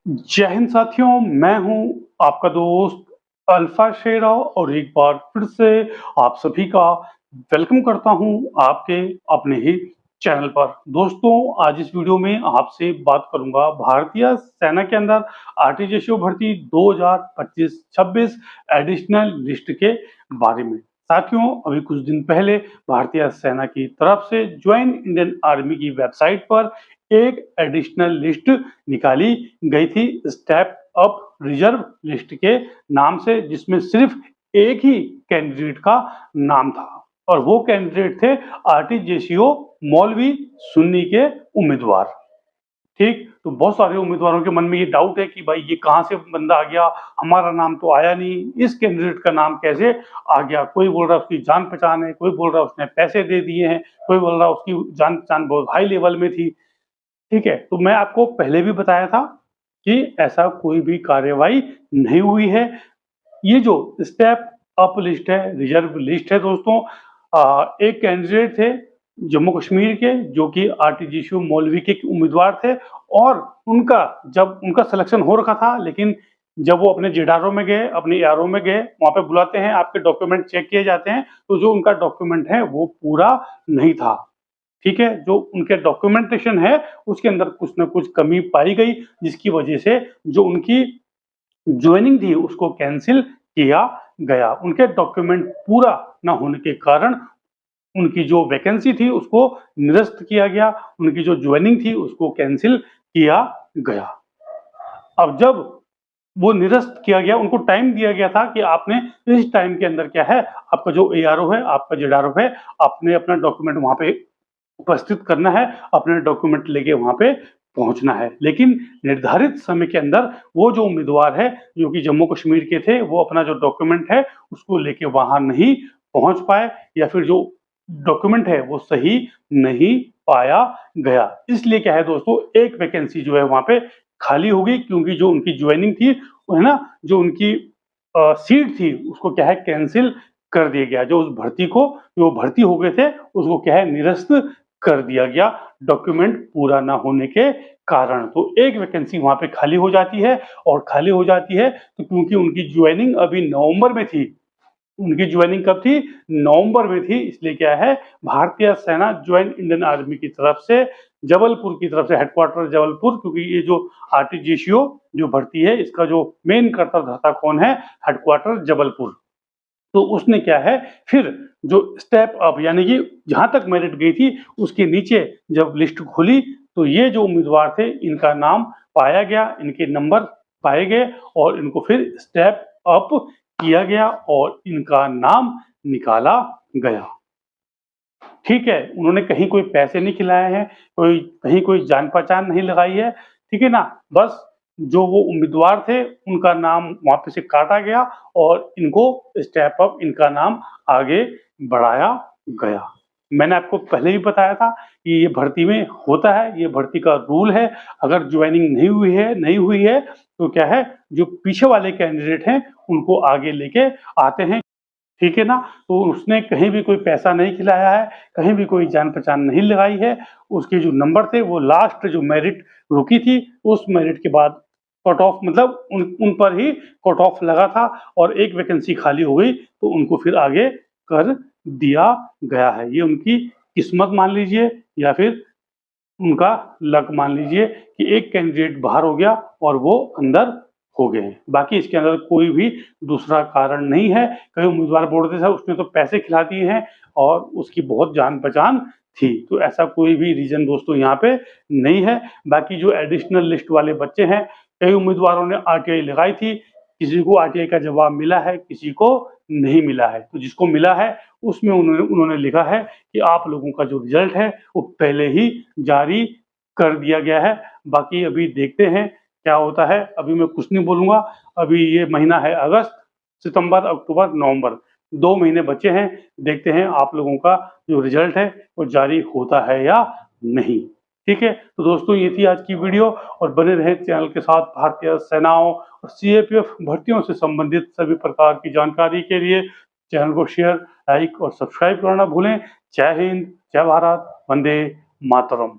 जय हिंद साथियों, मैं हूं आपका दोस्त अल्फा शेराव और एक बार फिर से आप सभी का वेलकम करता हूं आपके अपने ही चैनल पर। दोस्तों, आज इस वीडियो में आपसे बात करूंगा भारतीय सेना के अंदर आरटीजीएसओ भर्ती 2025-26 एडिशनल लिस्ट के बारे में। साथियों, अभी कुछ दिन पहले भारतीय सेना की तरफ से ज्वाइन इंडियन आर्मी की वेबसाइट पर एक एडिशनल लिस्ट निकाली गई थी स्टेप अप रिजर्व लिस्ट के नाम से, जिसमें सिर्फ एक ही कैंडिडेट का नाम था और वो कैंडिडेट थे आरटीजीएसओ मौलवी सुन्नी के उम्मीदवार। ठीक, तो बहुत सारे उम्मीदवारों के मन में ये डाउट है कि भाई ये कहाँ से बंदा आ गया, हमारा नाम तो आया नहीं, इस कैंडिडेट का नाम कैसे आ गया। कोई बोल रहा है उसकी जान पहचान है, कोई बोल रहा है उसने पैसे दे दिए हैं, कोई बोल रहा है उसकी जान पहचान बहुत हाई लेवल में थी। ठीक है, तो मैं आपको पहले भी बताया था कि ऐसा कोई भी कार्यवाही नहीं हुई है। ये जो स्टेप अप लिस्ट है, रिजर्व लिस्ट है दोस्तों, एक कैंडिडेट थे जम्मू कश्मीर के जो कि आरटीजीएसओ मौलवी के उम्मीदवार थे और उनका जब उनका सिलेक्शन हो रखा था, लेकिन जब वो अपने जेडारो में गए, अपने एआरओ में गए, वहां पे बुलाते हैं, आपके डॉक्यूमेंट चेक किए जाते हैं, तो जो उनका डॉक्यूमेंट है वो पूरा नहीं था। ठीक है, जो उनके डॉक्यूमेंटेशन है उसके अंदर कुछ ना कुछ कमी पाई गई, जिसकी वजह से जो उनकी ज्वाइनिंग थी उसको कैंसिल किया गया। उनके डॉक्यूमेंट पूरा ना होने के कारण उनकी जो वैकेंसी थी उसको निरस्त किया गया, उनकी जो ज्वाइनिंग थी उसको कैंसिल किया गया। अब जब वो निरस्त किया गया, उनको टाइम दिया गया था कि आपने इस टाइम के अंदर क्या है, आपका जो एआरओ है, आपका जेडारो है, आपने अपना डॉक्यूमेंट वहां पे उपस्थित करना है, अपने डॉक्यूमेंट लेके वहां पे पहुंचना है। लेकिन निर्धारित समय के अंदर वो जो उम्मीदवार है जो कि जम्मू कश्मीर के थे, वो अपना जो डॉक्यूमेंट है उसको लेके वहां नहीं पहुंच पाए, या फिर जो डॉक्यूमेंट है वो सही नहीं पाया गया। इसलिए क्या है दोस्तों, एक वैकेंसी जो है वहां पे खाली हो गई, क्योंकि जो उनकी ज्वाइनिंग थी है ना, जो उनकी सीट थी उसको क्या है कैंसिल कर दिया गया। जो उस भर्ती को, जो भर्ती हो गए थे उसको क्या है निरस्त कर दिया गया, डॉक्यूमेंट पूरा ना होने के कारण। तो एक वैकेंसी वहां पे खाली हो जाती है, और खाली हो जाती है तो क्योंकि उनकी ज्वाइनिंग अभी नवंबर में थी, उनकी ज्वाइनिंग कब थी, नवंबर में थी, इसलिए क्या है भारतीय सेना ज्वाइंट इंडियन आर्मी की तरफ से जबलपुर की तरफ से, हेडक्वार्टर जबलपुर, क्योंकि ये जो आरटीजीएसओ जो भर्ती है इसका जो मेन कर्ताधर्ता कौन है, हेडक्वार्टर जबलपुर। तो उसने क्या है फिर जो स्टेप अप यानी कि जहां तक मेरिट गई थी उसके नीचे जब लिस्ट खुली तो ये जो उम्मीदवार थे इनका नाम पाया गया, इनके नंबर पाए गए और इनको फिर स्टेप अप किया गया और इनका नाम निकाला गया। ठीक है, उन्होंने कहीं कोई पैसे नहीं खिलाए हैं, कोई कहीं कोई जान पहचान नहीं लगाई है, ठीक है ना। बस जो वो उम्मीदवार थे उनका नाम वहां पे से काटा गया और इनको स्टेप अप, इनका नाम आगे बढ़ाया गया। मैंने आपको पहले भी बताया था कि ये भर्ती में होता है, ये भर्ती का रूल है। अगर ज्वाइनिंग नहीं हुई है तो क्या है, जो पीछे वाले कैंडिडेट हैं उनको आगे लेके आते हैं। ठीक है ना, तो उसने कहीं भी कोई पैसा नहीं खिलाया है, कहीं भी कोई जान पहचान नहीं लगाई है। उसके जो नंबर थे वो लास्ट जो मेरिट रुकी थी उस मेरिट के बाद कट ऑफ, मतलब उन पर ही कट ऑफ लगा था और एक वैकेंसी खाली हो गई तो उनको फिर आगे कर दिया गया है। ये उनकी किस्मत मान लीजिए या फिर उनका लक मान लीजिए कि एक कैंडिडेट बाहर हो गया और वो अंदर हो गए। बाकी इसके अंदर कोई भी दूसरा कारण नहीं है। कई उम्मीदवार बोल रहे थे उसने तो पैसे खिला दिए हैं और उसकी बहुत जान पहचान थी, तो ऐसा कोई भी रीजन दोस्तों यहाँ पे नहीं है। बाकी जो एडिशनल लिस्ट वाले बच्चे हैं, कई उम्मीदवारों ने आरटीआई लगाई थी, किसी को आरटीआई का जवाब मिला है, किसी को नहीं मिला है। तो जिसको मिला है उसमें उन्होंने लिखा है कि आप लोगों का जो रिजल्ट है वो पहले ही जारी कर दिया गया है। बाकी अभी देखते हैं क्या होता है, अभी मैं कुछ नहीं बोलूंगा। अभी ये महीना है अगस्त, सितंबर, अक्टूबर, नवंबर, 2 महीने बचे हैं। देखते हैं आप लोगों का जो रिजल्ट है वो जारी होता है या नहीं। ठीक है, तो दोस्तों ये थी आज की वीडियो, और बने रहे चैनल के साथ। भारतीय सेनाओं और सीएपीएफ भर्तियों से संबंधित सभी प्रकार की जानकारी के लिए चैनल को शेयर, लाइक और सब्सक्राइब करना भूलें। जय हिंद, जय भारत, वंदे मातरम।